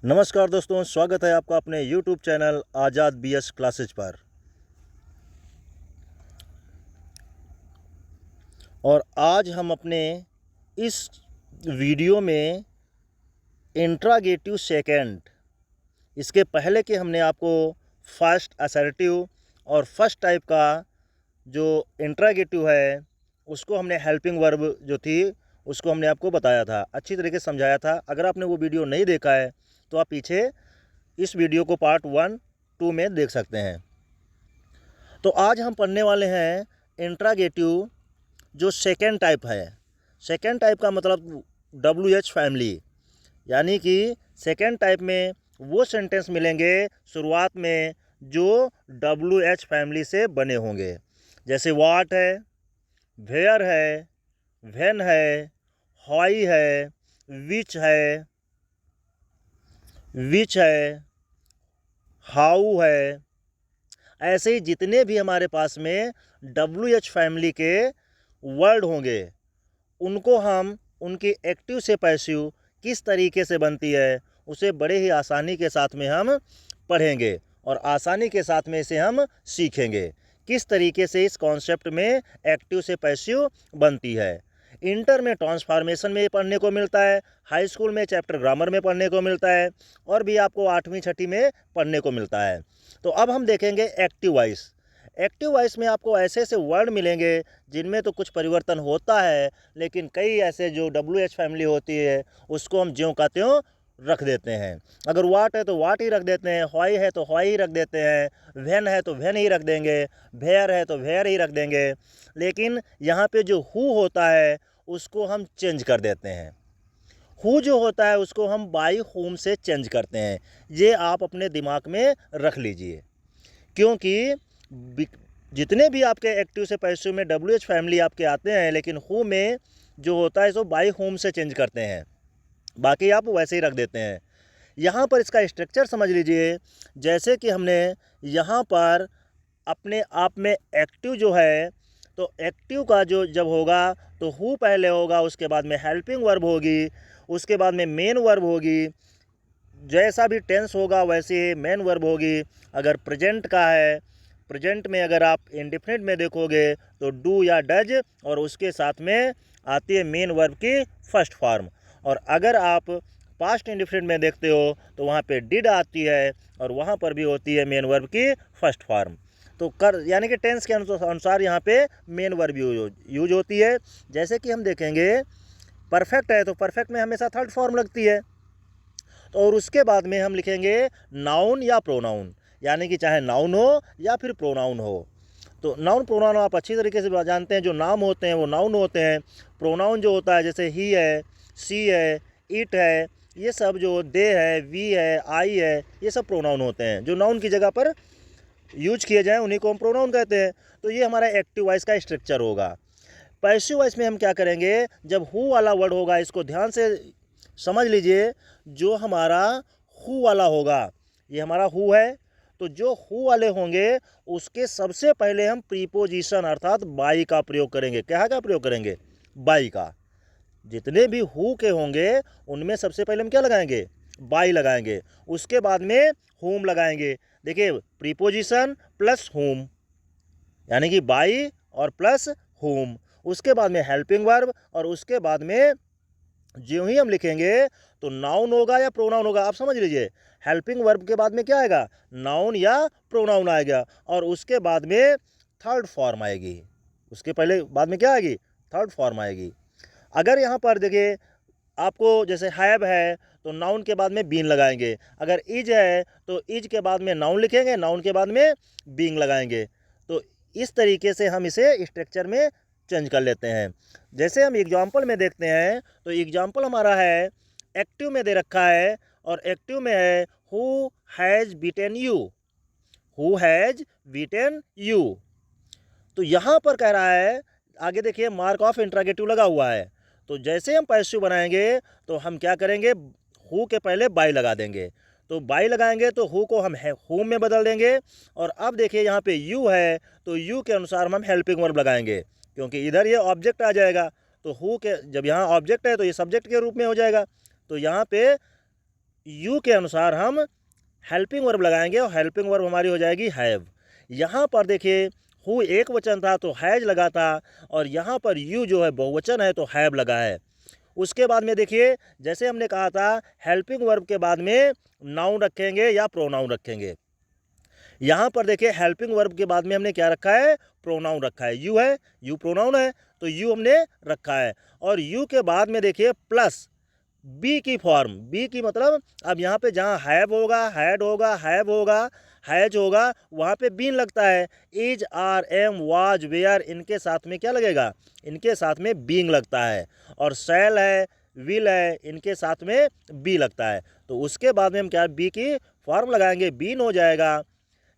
नमस्कार दोस्तों, स्वागत है आपका अपने YouTube चैनल आज़ाद BS क्लासेज पर। और आज हम अपने इस वीडियो में इंट्रागेटिव सेकंड, इसके पहले कि हमने आपको फर्स्ट असर्टिव और फर्स्ट टाइप का जो इंट्रागेटिव है उसको हमने हेल्पिंग वर्ब जो थी उसको हमने आपको बताया था, अच्छी तरीके से समझाया था। अगर आपने वो वीडियो नहीं देखा है तो आप पीछे इस वीडियो को पार्ट 1, 2 में देख सकते हैं। तो आज हम पढ़ने वाले हैं इंट्रागेटिव जो सेकेंड टाइप है। सेकेंड टाइप का मतलब WH फैमिली, यानी कि सेकेंड टाइप में वो सेंटेंस मिलेंगे शुरुआत में जो WH फैमिली से बने होंगे, जैसे वाट है, वेयर है, व्हेन है, व्हाई है, विच है, हाउ है। ऐसे ही जितने भी हमारे पास में WH फैमिली के वर्ड होंगे उनको हम उनकी एक्टिव से पैसिव किस तरीके से बनती है उसे बड़े ही आसानी के साथ में हम पढ़ेंगे और आसानी के साथ में इसे हम सीखेंगे किस तरीके से इस कॉन्सेप्ट में एक्टिव से पैसिव बनती है। इंटर में ट्रांसफॉर्मेशन में पढ़ने को मिलता है, हाई स्कूल में चैप्टर ग्रामर में पढ़ने को मिलता है और भी आपको 8वीं 6ठी में पढ़ने को मिलता है। तो अब हम देखेंगे एक्टिव वॉइस। एक्टिव वॉइस में आपको ऐसे ऐसे वर्ड मिलेंगे जिनमें तो कुछ परिवर्तन होता है, लेकिन कई ऐसे जो WH फैमिली होती है उसको हम ज्यों का त्यों रख देते हैं। अगर वाट है तो वाट ही रख देते हैं, व्हाई है तो व्हाई ही रख देते हैं, व्हेन है तो व्हेन ही रख देंगे, वेयर है तो वेयर ही रख देंगे। लेकिन यहाँ पे जो हु होता है उसको हम चेंज कर देते हैं। हु जो होता है उसको हम बाई होम से चेंज करते हैं। ये आप अपने दिमाग में रख लीजिए, क्योंकि जितने भी आपके एक्टिव से पैसिव में WH फैमिली आपके आते हैं, लेकिन हु में जो होता है सो बाई होम से चेंज करते हैं, बाकी आप वैसे ही रख देते हैं। यहाँ पर इसका स्ट्रक्चर समझ लीजिए, जैसे कि हमने यहाँ पर अपने आप में एक्टिव जो है, तो एक्टिव का जो जब होगा तो हु पहले होगा, उसके बाद में हेल्पिंग वर्ब होगी, उसके बाद में मेन वर्ब होगी, जैसा भी टेंस होगा वैसे ही मेन वर्ब होगी। अगर प्रेजेंट का है, प्रेजेंट में अगर आप इंडेफिनिट में देखोगे तो डू या डज और उसके साथ में आती है मेन वर्ब की फर्स्ट फॉर्म। और अगर आप पास्ट इंडेफिनिट में देखते हो तो वहाँ पे डिड आती है और वहाँ पर भी होती है मेन वर्ब की फर्स्ट फॉर्म। तो कर यानी कि टेंस के अनुसार यहाँ पे मेन वर्ब यूज होती है। जैसे कि हम देखेंगे परफेक्ट है तो परफेक्ट में हमेशा थर्ड फॉर्म लगती है। तो और उसके बाद में हम लिखेंगे नाउन या प्रोनाउन, यानी कि चाहे नाउन हो या फिर प्रोनाउन हो। तो नाउन प्रोनाउन आप अच्छी तरीके से जानते हैं, जो नाम होते हैं वो नाउन होते हैं। प्रोनाउन जो होता है जैसे ही है, सी है, इट है, ये सब जो दे है, वी है, आई है, ये सब प्रोनाउन होते हैं। जो नाउन की जगह पर यूज किए जाएँ उन्हीं को हम प्रोनाउन कहते हैं। तो ये हमारा एक्टिव वॉइस का स्ट्रक्चर होगा। पैसिव वॉइस में हम क्या करेंगे, जब हु वाला वर्ड होगा, इसको ध्यान से समझ लीजिए, जो हमारा हु वाला होगा, ये हमारा हु है, तो जो हु वाले होंगे उसके सबसे पहले हम प्रीपोजिशन अर्थात बाई का प्रयोग करेंगे। क्या का प्रयोग करेंगे? बाई का। जितने भी हु के होंगे उनमें सबसे पहले हम क्या लगाएंगे? बाई लगाएंगे। उसके बाद में होम लगाएंगे। देखिए, प्रीपोजिशन प्लस होम, यानी कि बाई और प्लस होम। उसके बाद में हेल्पिंग वर्ब और उसके बाद में जो ही हम लिखेंगे तो नाउन होगा या प्रोनाउन होगा। आप समझ लीजिए, हेल्पिंग वर्ब के बाद में क्या आएगा? नाउन या प्रोनाउन आएगा और उसके बाद में थर्ड फॉर्म आएगी। उसके पहले बाद में क्या आएगी? थर्ड फॉर्म आएगी। अगर यहाँ पर देखिए आपको जैसे हैव है तो नाउन के बाद में बीन लगाएंगे। अगर इज है तो इज के बाद में नाउन लिखेंगे, नाउन के बाद में बींग लगाएंगे। तो इस तरीके से हम इसे स्ट्रक्चर में चेंज कर लेते हैं। जैसे हम एग्जाम्पल में देखते हैं तो एग्जाम्पल हमारा है, एक्टिव में दे रखा है और एक्टिव में है who has beaten you, who has beaten you. तो यहाँ पर कह रहा है, आगे देखिए मार्क ऑफ इंट्रागेटिव लगा हुआ है। तो जैसे हम पैसिव बनाएंगे तो हम क्या करेंगे, हु के पहले बाई लगा देंगे। तो बाई लगाएंगे तो हु को हम हुम में बदल देंगे। और अब देखिए यहाँ पे यू है तो यू के अनुसार हम हेल्पिंग वर्ब लगाएंगे, क्योंकि इधर ये ऑब्जेक्ट आ जाएगा। तो हु के जब यहाँ ऑब्जेक्ट है तो ये सब्जेक्ट के रूप में हो जाएगा। तो यहाँ पे यू के अनुसार हम हेल्पिंग वर्ब लगाएंगे और हेल्पिंग वर्ब हमारी हो जाएगी हैव। यहाँ पर देखिए हु एक वचन था तो हैज लगा था, और यहाँ पर यू जो है बहुवचन है तो हैव लगा है। उसके बाद में देखिए जैसे हमने कहा था हेल्पिंग वर्ब के बाद में नाउन रखेंगे या प्रोनाउन रखेंगे। यहाँ पर देखिए हेल्पिंग वर्ब के बाद में हमने क्या रखा है, प्रोनाउन रखा है। यू है, यू प्रोनाउन है तो यू हमने रखा है। और यू के बाद में देखिए प्लस बी की फॉर्म, बी की मतलब अब यहाँ पे जहाँ हैव होगा, हैड होगा, हैव होगा, हैज होगा, वहाँ पे बीन लगता है। Is, are, am, was, were, इनके साथ में क्या लगेगा, इनके साथ में बीइंग लगता है। और शैल है, विल है, इनके साथ में बी लगता है। तो उसके बाद में हम क्या बी की फॉर्म लगाएंगे, बीन हो जाएगा।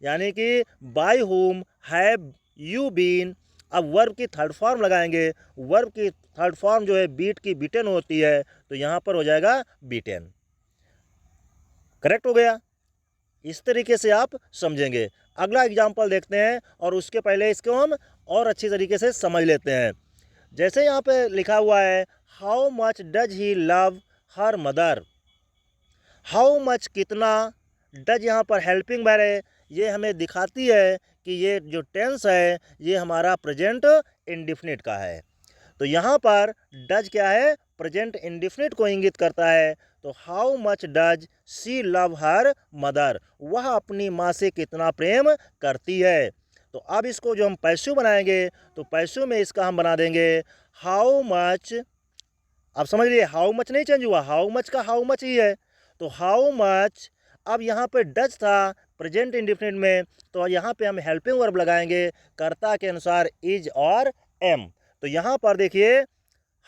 यानी कि by whom have you been. अब वर्ब की थर्ड फॉर्म लगाएंगे, वर्ब की थर्ड फॉर्म जो है बीट की बीटेन होती है, तो यहाँ पर हो जाएगा बीटेन। करेक्ट हो गया। इस तरीके से आप समझेंगे। अगला एग्जाम्पल देखते हैं और उसके पहले इसको हम और अच्छी तरीके से समझ लेते हैं। जैसे यहाँ पे लिखा हुआ है how much does he love her mother. How much कितना, डज यहाँ पर हेल्पिंग वर्ब है, ये हमें दिखाती है कि ये जो टेंस है ये हमारा प्रेजेंट इंडिफिनिट का है। तो यहाँ पर डज क्या है, प्रेजेंट इंडिफिनिट को इंगित करता है। तो how much does she love her mother, वह अपनी माँ से कितना प्रेम करती है। तो अब इसको जो हम पैसिव बनाएंगे तो पैसिव में इसका हम बना देंगे हाउ मच। अब समझ लीजिए हाउ मच नहीं चेंज हुआ, हाउ मच का हाउ मच ही है। तो हाउ मच, अब यहाँ पे डज था प्रेजेंट इंडिफिनिट में, तो यहाँ पे हम हेल्पिंग वर्ब लगाएंगे कर्ता के अनुसार इज और एम। तो यहाँ पर देखिए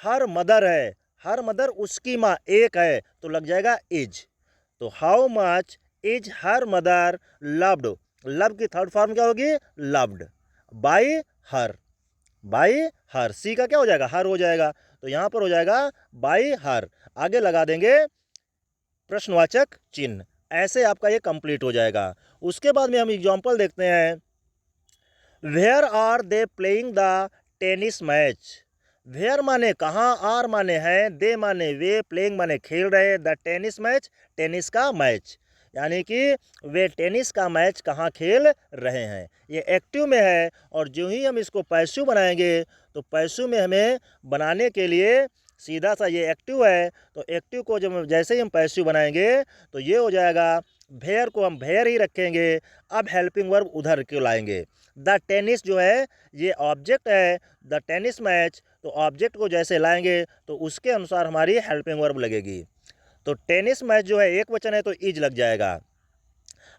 हर मदर है, हर मदर उसकी माँ एक है तो लग जाएगा इज। तो how much is her mother loved, love की थर्ड फॉर्म क्या होगी, loved, by her, by her, C का क्या हो जाएगा, हर हो जाएगा। तो यहाँ पर हो जाएगा बाय हर, आगे लगा देंगे प्रश्नवाचक चिन्ह। ऐसे आपका ये कंप्लीट हो जाएगा। उसके बाद में हम एग्जाम्पल देखते हैं। Where are they playing the tennis match. Where माने कहाँ, आर माने हैं, दे माने वे, प्लेइंग माने खेल रहे, द टेनिस मैच टेनिस का मैच, यानी कि वे टेनिस का मैच कहाँ खेल रहे हैं। ये एक्टिव में है और जो ही हम इसको पैसिव बनाएंगे तो पैसिव में हमें बनाने के लिए सीधा सा ये एक्टिव है, तो एक्टिव को जब जैसे ही हम पैसिव बनाएंगे तो ये हो जाएगा, वेयर को हम वेयर ही रखेंगे। अब हेल्पिंग वर्ब उधर क्यों लाएंगे, द टेनिस जो है ये ऑब्जेक्ट है, द टेनिस मैच, तो ऑब्जेक्ट को जैसे लाएंगे तो उसके अनुसार हमारी हेल्पिंग वर्ब लगेगी। तो टेनिस मैच जो है एक वचन है तो इज लग जाएगा।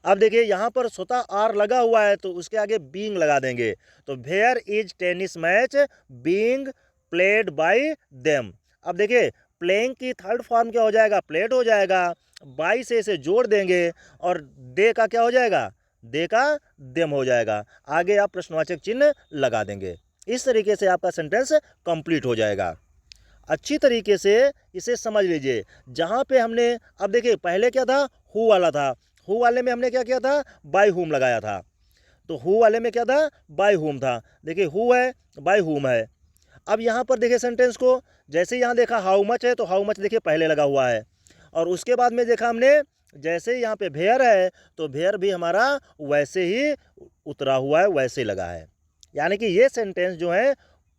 अब देखिए यहाँ पर स्वतः आर लगा हुआ है तो उसके आगे बीइंग लगा देंगे। तो where is tennis match being played by them. अब देखिए प्लेइंग की थर्ड फॉर्म क्या हो जाएगा, प्लेड हो जाएगा, बाई से इसे जोड़ देंगे और दे का क्या हो जाएगा, दे का देम हो जाएगा। आगे आप प्रश्नवाचक चिन्ह लगा देंगे। इस तरीके से आपका सेंटेंस कंप्लीट हो जाएगा। अच्छी तरीके से इसे समझ लीजिए। जहाँ पे हमने अब देखिए पहले क्या था, हु वाला था, हु वाले में हमने क्या किया था, बाय हुम लगाया था। तो हु वाले में क्या था, बाय हुम था। देखिए हु है, बाय हुम है। अब यहाँ पर देखिए सेंटेंस को, जैसे यहाँ देखा हाउ मच है तो हाउ मच देखिए पहले लगा हुआ है, और उसके बाद में देखा हमने जैसे यहाँ पे वेयर है तो वेयर भी हमारा वैसे ही उतरा हुआ है, वैसे लगा है। यानी कि ये सेंटेंस जो है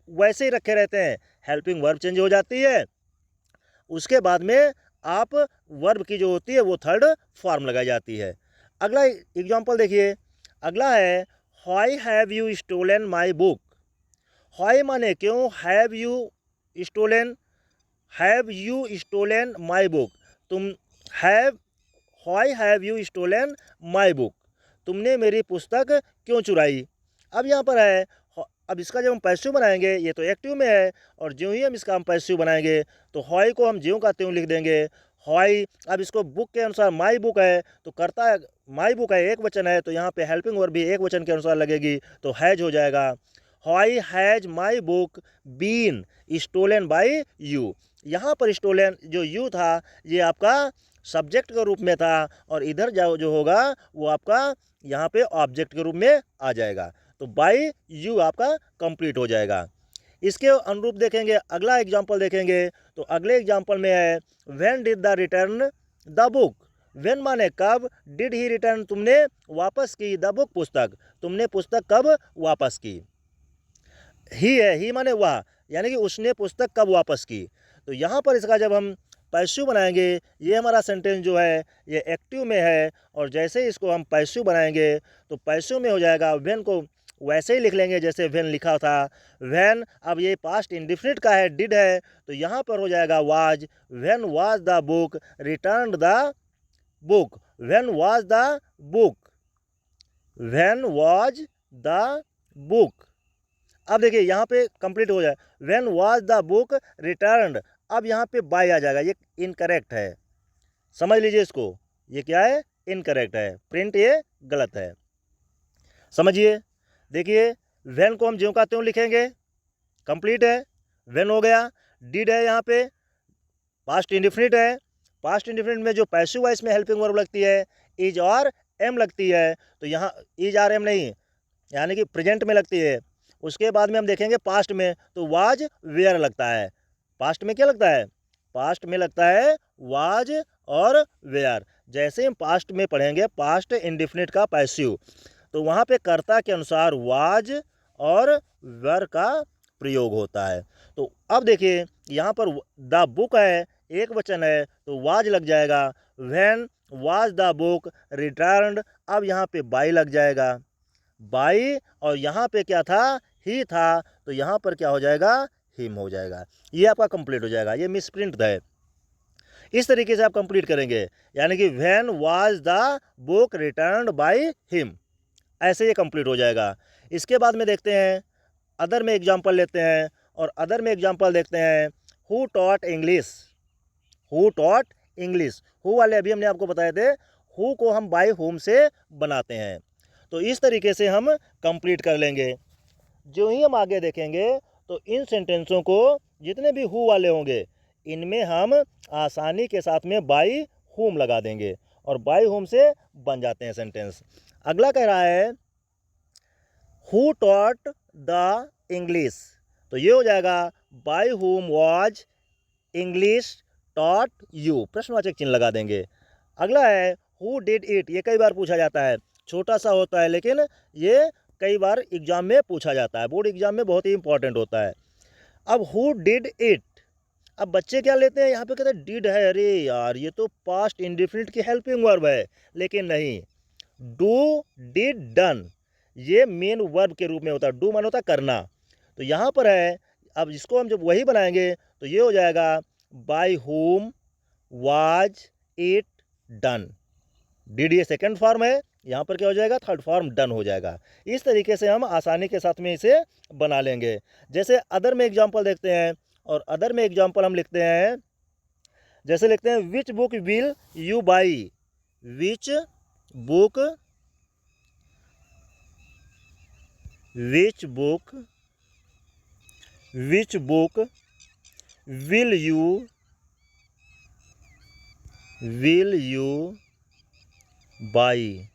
वैसे ही रखे रहते हैं, हेल्पिंग वर्ब चेंज हो जाती है, उसके बाद में आप वर्ब की जो होती है वो थर्ड फॉर्म लगाई जाती है। अगला एग्जांपल देखिए, अगला है why have you stolen my book. Why माने क्यों, have you stolen, have you stolen my book, तुम have, why have you stolen my book, तुमने मेरी पुस्तक क्यों चुराई। अब यहाँ पर है, अब इसका जब हम पैसिव बनाएंगे ये तो एक्टिव में है, और ज्यों ही हम इसका हम पैसिव बनाएंगे तो व्हाई को हम ज्यों का त्यों लिख देंगे व्हाई। अब इसको बुक के अनुसार माई बुक है तो करता है, माई बुक है एक वचन है तो यहाँ पे हेल्पिंग वर्ब भी एक वचन के अनुसार लगेगी तो हैज हो जाएगा। Why has my book been stolen by you. यहाँ पर स्टोलन जो यू था ये आपका सब्जेक्ट के रूप में था, और इधर जो होगा वो आपका यहाँ पे ऑब्जेक्ट के रूप में आ जाएगा। तो बाय यू आपका कंप्लीट हो जाएगा। इसके अनुरूप देखेंगे, अगला एग्जाम्पल देखेंगे तो अगले एग्जाम्पल में है when did the return the book. When माने कब, डिड ही रिटर्न तुमने वापस की, द बुक पुस्तक, तुमने पुस्तक कब वापस की। ही है, ही माने वह, यानी कि उसने पुस्तक कब वापस की। तो यहाँ पर इसका जब हम पैसिव बनाएंगे, ये हमारा सेंटेंस जो है ये एक्टिव में है, और जैसे ही इसको हम पैसिव बनाएंगे तो पैसिव में हो जाएगा, व्हेन को वैसे ही लिख लेंगे जैसे व्हेन लिखा था, व्हेन। अब ये पास्ट इंडिफिनिट का है, डिड है, तो यहाँ पर हो जाएगा was, when was the book returned the book, when was the book, when was the book. अब देखिए यहाँ पे कंप्लीट हो जाए, when was the book returned, अब यहाँ पे बाय आ जाएगा, ये इनकरेक्ट है, समझ लीजिए इसको, ये क्या है, इनकरेक्ट है, प्रिंट ये गलत है, समझिए। देखिए व्हेन को हम ज्यों का त्यों लिखेंगे, कंप्लीट है, व्हेन हो गया। डिड है, यहाँ पे पास्ट इंडिफिनिट है, पास्ट इंडिफिनिट में जो पैसिव वॉइस में हेल्पिंग वर्ब लगती है इज और एम लगती है, तो यहाँ इज आर एम नहीं, यानी कि प्रेजेंट में लगती है। उसके बाद में हम देखेंगे पास्ट में, तो वाज वेयर लगता है, पास्ट में क्या लगता है, पास्ट में लगता है वाज और वेयर। जैसे हम पास्ट में पढ़ेंगे पास्ट इंडिफिनिट का पैसिव, तो वहाँ पे कर्ता के अनुसार वाज और वेयर का प्रयोग होता है। तो अब देखिए यहाँ पर द बुक है, एक वचन है, तो वाज लग जाएगा, when was the book returned, अब यहाँ पे बाई लग जाएगा, बाई, और यहाँ पे क्या था, ही था, तो यहाँ पर क्या हो जाएगा, हिम हो जाएगा। ये आपका कंप्लीट हो जाएगा, ये मिसप्रिंट है। इस तरीके से आप कंप्लीट करेंगे, यानी कि when was the book returned by him, ऐसे ये कंप्लीट हो जाएगा। इसके बाद में देखते हैं, अदर में एग्जांपल लेते हैं, और अदर में एग्जांपल देखते हैं, who taught English, who taught English, who वाले अभी हमने आपको बताए थे, हु को हम बाय होम से बनाते हैं। तो इस तरीके से हम कंप्लीट कर लेंगे। जो ही हम आगे देखेंगे तो इन सेंटेंसों को जितने भी हु वाले होंगे इनमें हम आसानी के साथ में बाई होम लगा देंगे, और बाई होम से बन जाते हैं सेंटेंस। अगला कह रहा है हु टॉट द इंग्लिश, तो ये हो जाएगा by whom was English taught you, प्रश्नवाचक चिन्ह लगा देंगे। अगला है हु डिड इट, ये कई बार पूछा जाता है, छोटा सा होता है लेकिन ये कई बार एग्जाम में पूछा जाता है, बोर्ड एग्जाम में बहुत ही इंपॉर्टेंट होता है। अब हु डिड इट, अब बच्चे क्या लेते हैं, यहाँ पे कहते हैं डिड है, अरे यार ये तो पास्ट इंडिफिनिट की हेल्पिंग वर्ब है, लेकिन नहीं, डू डिड डन ये मेन वर्ब के रूप में होता है, डू मान होता है करना, तो यहाँ पर है। अब इसको हम जब वही बनाएंगे तो ये हो जाएगा by whom was it done, did ये सेकंड फॉर्म है, यहाँ पर क्या हो जाएगा, थर्ड फॉर्म डन हो जाएगा। इस तरीके से हम आसानी के साथ में इसे बना लेंगे। जैसे अदर में एग्जांपल देखते हैं, और अदर में एग्जांपल हम लिखते हैं, जैसे लिखते हैं which book will you by, which book, which book, which book will you by,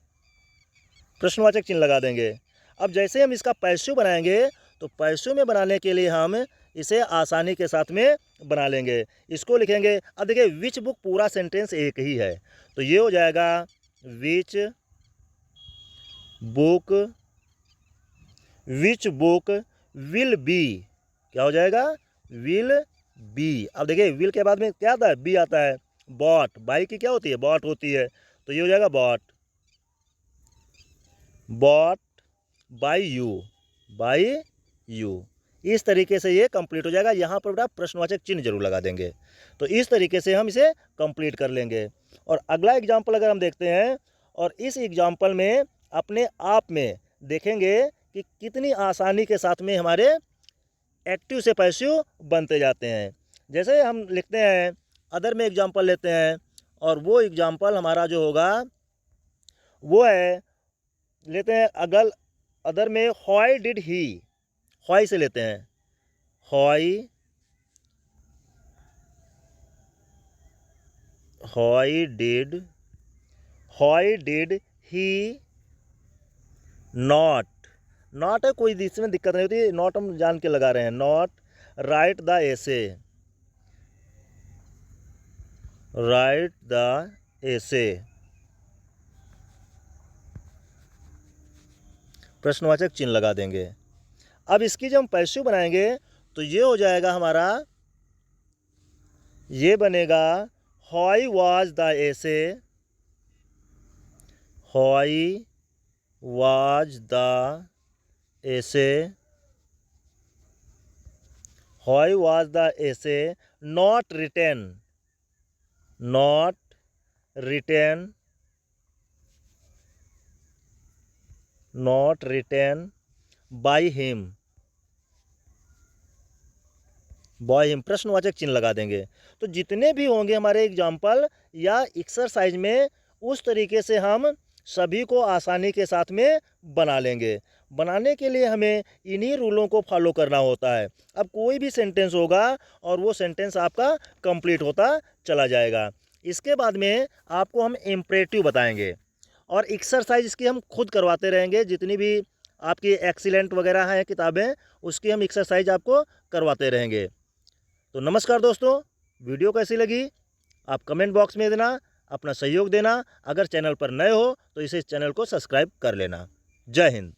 प्रश्नवाचक चिन्ह लगा देंगे। अब जैसे हम इसका पैसिव बनाएंगे तो पैसिव में बनाने के लिए हम इसे आसानी के साथ में बना लेंगे, इसको लिखेंगे। अब देखिए विच बुक पूरा सेंटेंस एक ही है, तो ये हो जाएगा विच बुक विल बी, क्या हो जाएगा, विल बी। अब देखिए विल के बाद में क्या आता है, बी आता है, बॉट, बाई की क्या होती है, बॉट होती है, तो ये हो जाएगा बॉट बाय यू। इस तरीके से ये कंप्लीट हो जाएगा। यहाँ पर बेटा प्रश्नवाचक चिन्ह जरूर लगा देंगे। तो इस तरीके से हम इसे कंप्लीट कर लेंगे। और अगला एग्जाम्पल अगर हम देखते हैं, और इस एग्जाम्पल में अपने आप में देखेंगे कि कितनी आसानी के साथ में हमारे एक्टिव से पैसिव बनते जाते हैं। जैसे हम लिखते हैं, अदर में एग्जाम्पल लेते हैं, और वो एग्जाम्पल हमारा जो होगा वो है, लेते हैं अदर में व्हाई डिड ही, व्हाई से लेते हैं, व्हाई डिड ही नॉट है, कोई इसमें दिक्कत नहीं होती, नॉट हम जान के लगा रहे हैं, नॉट राइट द एसे, प्रश्नवाचक चिन्ह लगा देंगे। अब इसकी जब हम पैसिव बनाएंगे तो ये हो जाएगा हमारा, ये बनेगा why was the essay, why was the essay, why was the essay not written, not written, not written by him, by him, प्रश्नवाचक चिन्ह लगा देंगे। तो जितने भी होंगे हमारे एग्जाम्पल या एक्सरसाइज में, उस तरीके से हम सभी को आसानी के साथ में बना लेंगे। बनाने के लिए हमें इन्हीं रूलों को फॉलो करना होता है। अब कोई भी सेंटेंस होगा और वो सेंटेंस आपका कंप्लीट होता चला जाएगा। इसके बाद में आपको हम इम्परेटिव बताएंगे और एक्सरसाइज इसकी हम खुद करवाते रहेंगे। जितनी भी आपकी एक्सीलेंट वगैरह हैं किताबें, उसकी हम एक्सरसाइज आपको करवाते रहेंगे। तो नमस्कार दोस्तों, वीडियो कैसी लगी आप कमेंट बॉक्स में देना, अपना सहयोग देना। अगर चैनल पर नए हो तो इसे चैनल को सब्सक्राइब कर लेना। जय हिंद।